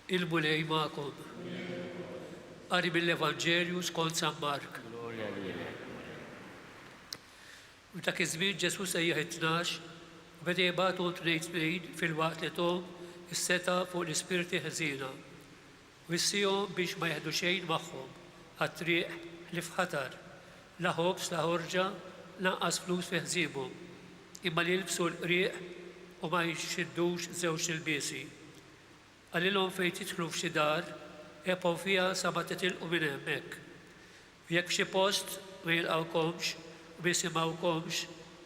Il-mulej ma'kom. Qari mill-Evanġelju skont San Mark. Dak iż-żmien Ġesu sejjaħ it-tnax u beda jibgħatu tnejn fil-waqt li tom is-seta fuq l-ispirti ħżiena u jissihom biex ma jeħdu xejn magħhom għat-triq li f'ħatar, la ħobs la ħorġa lanqas flus fi ħsiebhom, imma li jilbsu l-qrieq u ma jxiddux żewġ ilbiesi. Għalilhom fejn tidħlu f'xi dar, ebqgħu fiha sa ma titilqu minn hemmhekk. Jekk f'xi post ma jilqawkomx u ma jisimgħukomx,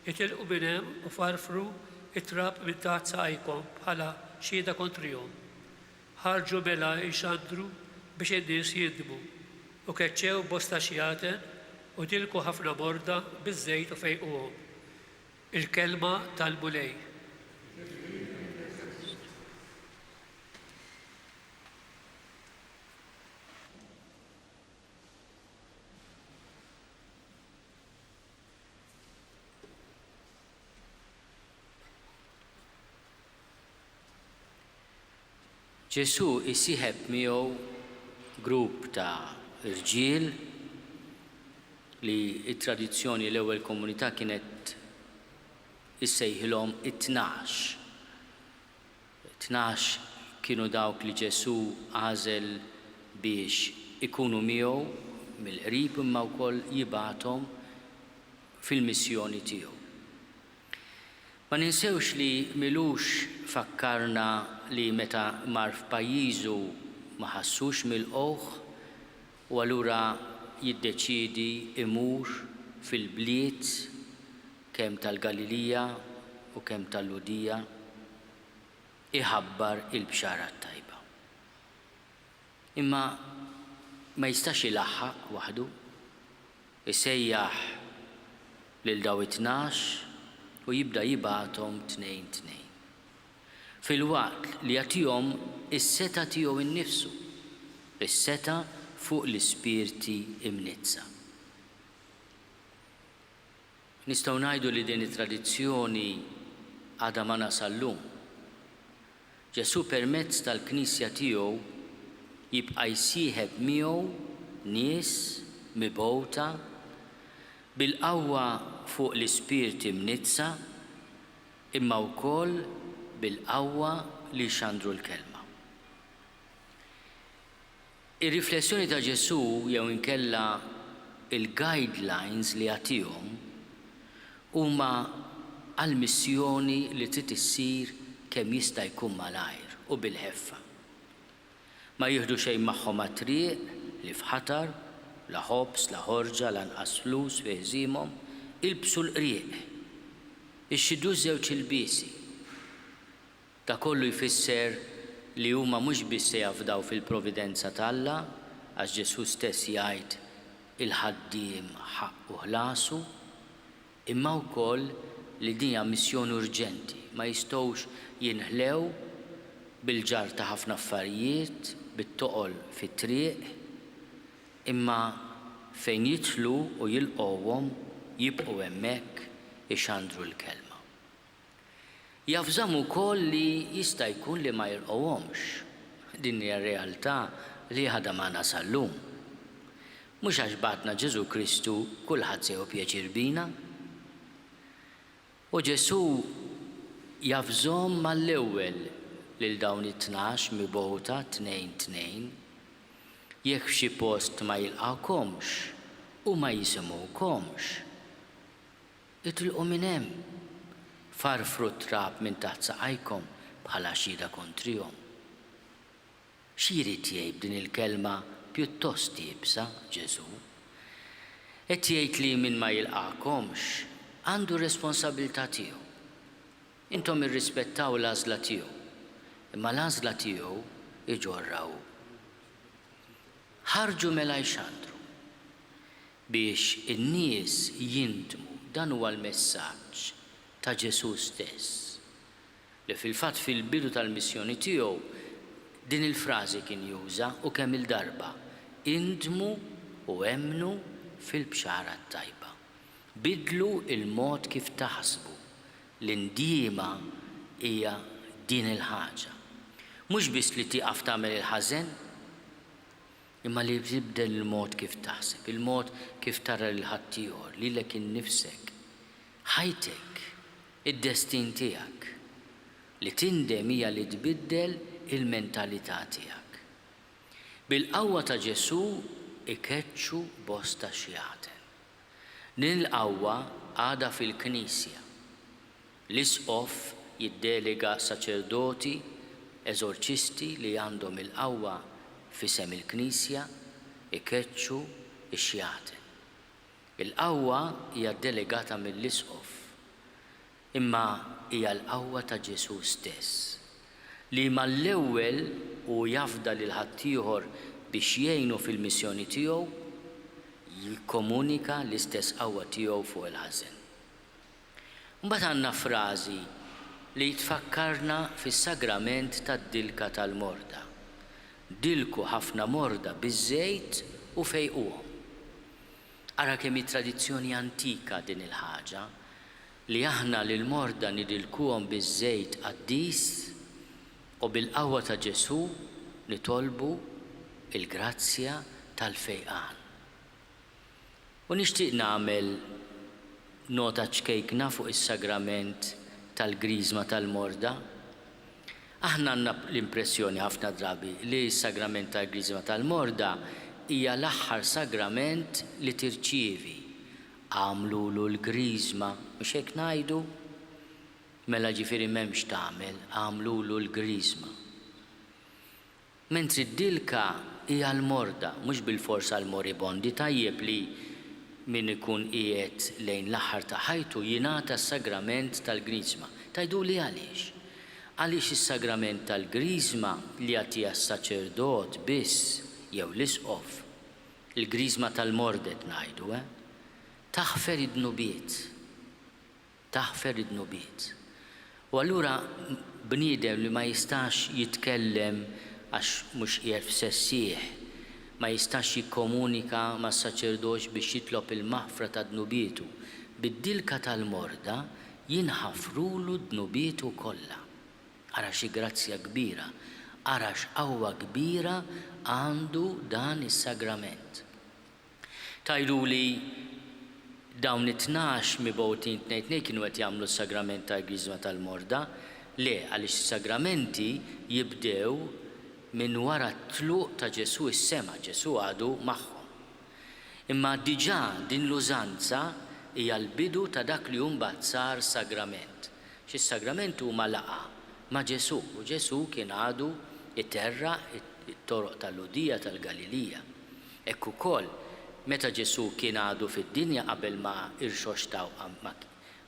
jitilqu minn hemm u farfru it-trab minn taħt saqajkom bħala xhieda kontrihom. Ħarġu mela jxandru biex in-nies jindmu u keċċew bosta xjaten u tilku ħafna morda biż-żejt u fejquhom. Il-kelma tal-mulej. Ġesu isieħeb miegħu grupp ta' irġiel li t-tradizzjoni l-ewwel komunità kienet issejħilhom it-tnax. Tnax kienu dawk li Ġesu għażel biex ikunu miegħu mill-qrib imma wkoll jibgħathom fil-missjoni tiegħu. Ma ninsewx li milux fakkarna li meta mar f'pajjiżu ma ħassux mill-qoħ u allura jiddeċiedi imur fil-bliet kemm tal-Galilija u kemm tal-Ludija iħabbar il-bxara tajba. Imma ma jistax ilaħħaq waħdu, isejjaħ lil daw it-tnax u jibda jibgħathom tnejn. Fil-waqt li jagħtihom is-seta tiegħu innifsu, is-seta fuq l-ispirti imnizza. Nistgħu ngħidu li din it-tradizzjoni għadha ma nasallum. Ġesu permezz tal-Knisja tiegħu jibqa' jsieħeb miegħu nies mibgħuta bil-qawwa fuq l-ispirti imnizza imma wkoll bil-qawwa li jxandru l-kelma. Ir-riflessjoni ta' Ġesu jew inkella il-guidelines li jagħtihom huma għall-missjoni li trid issir kemm jista' jkun malajr u bil-ħeffa. Ma jieħdu xejn magħhom għat-triq li f'ħatar, la ħobs, la ħorġa, lanqas flus fi ħżiemhom, ilbsu l-qrieq, ixxiddu żewġ ilbiesi. Da kollu jfisser li huma mhux biss se jafdaw fil-providenza t'Alla, għax Ġesu stess jgħid il-ħaddiem ħaqqu ħlasu, imma wkoll li din hija missjoni urġenti, ma jistgħux jinħlew bil-ġar ta' ħafna affarijiet, bit-toqol fit-triq, imma fejn jidħlu u jilqgħuhom jibqgħu hemmhekk ixandru l-kelma. Jafżamu wkoll li jista' jkun li ma jilqgħuhomx. Din hija realtà li ħadha magħna sal-lum. Mhux għax bagħatna Ġesu Kristu kulħadd se pjaċir bina. U Ġesu jafżhom mal-ewwel lil dawn it-tnax mibgħuta tnejn. Jekk f'xi post ma jilqawkomx u ma jisimgħukomx, itilqu minn hemm, farfru t-trab minn taħt saqajkom bħala xhieda kontrihom. Xi jrid jgħid din il-kelma pjuttost jibsa Ġesu? Qed jgħid li min ma jilqakomx għandu responsabilità tiegħu. Intom irrispettaw l-għażla tiegħu, imma l-għażla tiegħu iġorraw. Ħarġu mela jxandru biex in-nies jindmu dan huwa l-messaġġ ta' Ġesu stess. Li fil-fatt fil-bidu tal-missjoni tiegħu din il-frażi kien juża u kemm il-darba indmu u emnu fil-bxara tajba. Bidlu il-mod kif taħsbu. L-indiema hija din il-ħaġa. Mhux biss li tieqaf tagħmel il-ħażen, imma li tibdel il-mod kif taħseb, il-mod kif tara lil ħaddieħor, lilek innifsek, ħajtek, id-destin tiegħek, li tindem hija li tbiddel il-mentalità tiegħek. Bil-qawwa ta' Ġesu ikeċċu bosta xjaten. Din il-qawwa għadha fil-Knisja. L-Isqof jiddelega saċerdoti, eżorċisti li għandhom il-qawwa f'isem il-Knisja ikeċċu x-xjaten. Il-qawwa hija delegata mill-Isqof, imma hija l-qawwa ta' Ġesu stess, li mal-ewwel u jafda lil ħaddieħor biex jgħinu fil-missjoni tiegħu jikkomunika l-istess qawwa tiegħu fuq il-ħażen. Mbagħad għandna frażi li tfakkarna fis-sagrament tad-dilka tal-morda. Dilku ħafna morda biż-żejt u fejquhom. Ara kemm tradizzjoni antika din il-ħaġa li aħna lil morda nidilkuhom biż-żejt qaddis u bil-qawwa ta' Ġesu nitolbu il-grazzja tal-fejqan. U nixtieq nagħmel nota ċkejkna fuq is-sagrament tal-griżma tal-morda. Aħna għandna l-impressjoni ħafna drabi li s-sagrament tal-griżma tal-morda hija l-aħħar sagrament li tirċievi. Għamlulu l-griżma, mhux hekk ngħidu? Mela ġifieri m'hemmx tagħmel, għamlulu l-griżma. Mentri d-dilka hija l-morda, mhux bil-forsa l-moribondi, tajjeb li min ikun qiegħed lejn l-aħħar ta' ħajtu jingħata s-sagrament tal-griżma. Tgħiduli għaliex? Għaliex is-sagrament tal-griżma li jagħtiha s-saċerdot biss jew l-Isqof, il-griżma tal-mordet ngħidu, taħfer id-dnubiet. Taħfer id-dnubiet. U allura bniedem li ma jistax jitkellem għax mhux qiegħed f'sessieħ, ma jistax jikkomunika mas-saċerdot biex jitlob il-maħfra ta' dnubietu, bid-dilka tal-morda jinħafrulu d-dnubietu kollha. Ara xi grazzja kbira, ara x'qawwa kbira għandu dan is-sagrament. Tajluli dawn it-tnax mibgħutin tnejn kienu qed jagħmlu s-sagrament tal-griżma tal-morda, le għaliex is-sagramenti jibdew minn wara t-tluq ta' Ġesu is-sema, Ġesu għadu magħhom. Imma diġà din l-użanza hija l-bidu ta' dak li mbagħad sar sagrament. X'is-sagrament huma laqa ma' Ġesu, u Ġesu kien għadu it-terra it-toroq tal-Ludija tal-Galilija. Hekk ukoll meta Ġesu kien għadu fid-dinja qabel ma irxoxtaw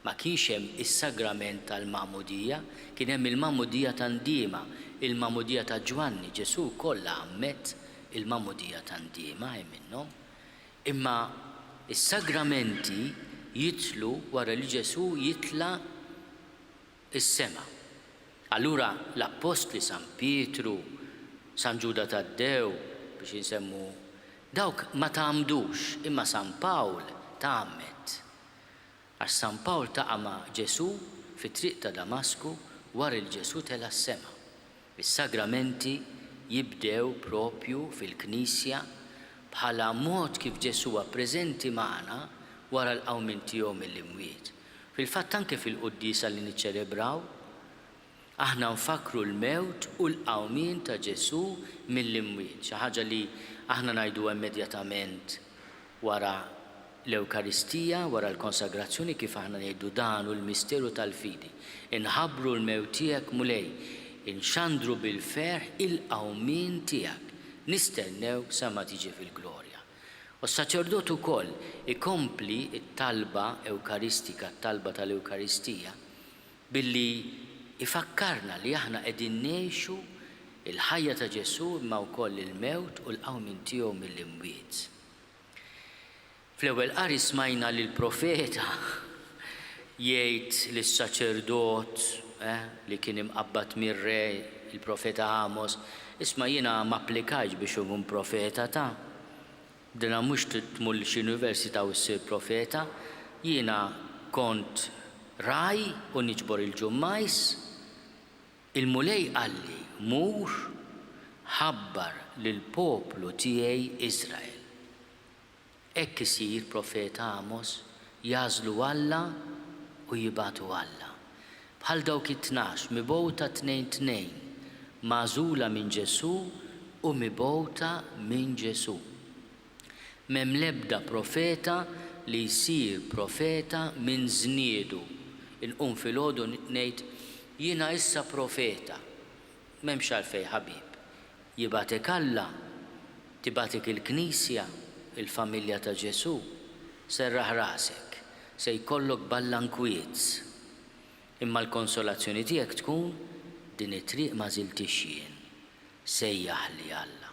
ma kienx hemm is-sagrament tal-Magħmudija, kien hemm il-Magħmudija ta' Ndiema, il-Magħmudija ta' Ġwanni, Ġesu kollha ammett il-Magħmudija ta' Ndiema hemm minnhom. Imma is-sagramenti jitlu wara li Ġesu jitla is-sema. Allura l-Apostli San Pietru, San Ġuda Taddew biex jinsemmu dawk ma tagħmdux, imma San Pawl tagħammet. Għax San Pawl taqa' ma' Ġesu fit-triq ta' Damasku wara li Ġesu tela s-sema. Is-sagramenti jibdew propju fil-Knisja bħala mod kif Ġesu huwa preżenti magħna wara l-qawmin tiegħu mill-imwiet. Fil-fatt anke fil-qudiesa li niċċelebraw aħna nfakru l-mewt u l-qawmin ta' Ġesu mill-imwiet. Xi ħaġa li aħna ngħidu immedjatament wara l-Ewkaristija, wara l-konsagrazzjoni kif aħna ngħidu dan u l-misteru tal-fidi. Inħabbru l-mewt tiegħek mulej, inxandru bil-ferħ il-qawmin tiegħek. Nistennew sa ma tiġi fil-glorja. U s-saċerdot ukoll ikompli t-talba ewkaristika, t-talba tal-Ewkaristija, billi ifakkarna li aħna qegħdin ngħixu il-ħajja ta' Ġesu imma wkoll il-mewt u l-qawmin tiegħu mill-imwiet. Fl-ewwel qari smajna li l-profeta jgħid lis-saċerdot li kien imqabbad mir-re, il-profeta Amos, isma' jiena ma applikajx biex ikun profeta ta' dina mhux tmur x'università u ssir profeta, jiena kont raj u niġbor il-ġummajs, il-mulej qalli mur ħabbar lill-poplu tiegħi Iżrael. Hekk isir profeta Amos jażlu Alla u jibatu Alla. Bħal dawk it-tnax mibgħuta 2 magħżula minn Ġesu u mibgħuta minn Ġesu. M'hemm l-ebda profeta li jsir profeta minn żniedu. Inqum filgħodu ngħid jiena issa profeta. M'hemmx għalfejn ħabib. Jibatek Alla, tibatek il-Knisja, il-familja ta' Ġesu, serraħ rasek, se jkollok ballankwiet. Imma l-konsolazzjoni tiegħek tkun din it-triq ma żiltix jien, sejjaħ li Alla.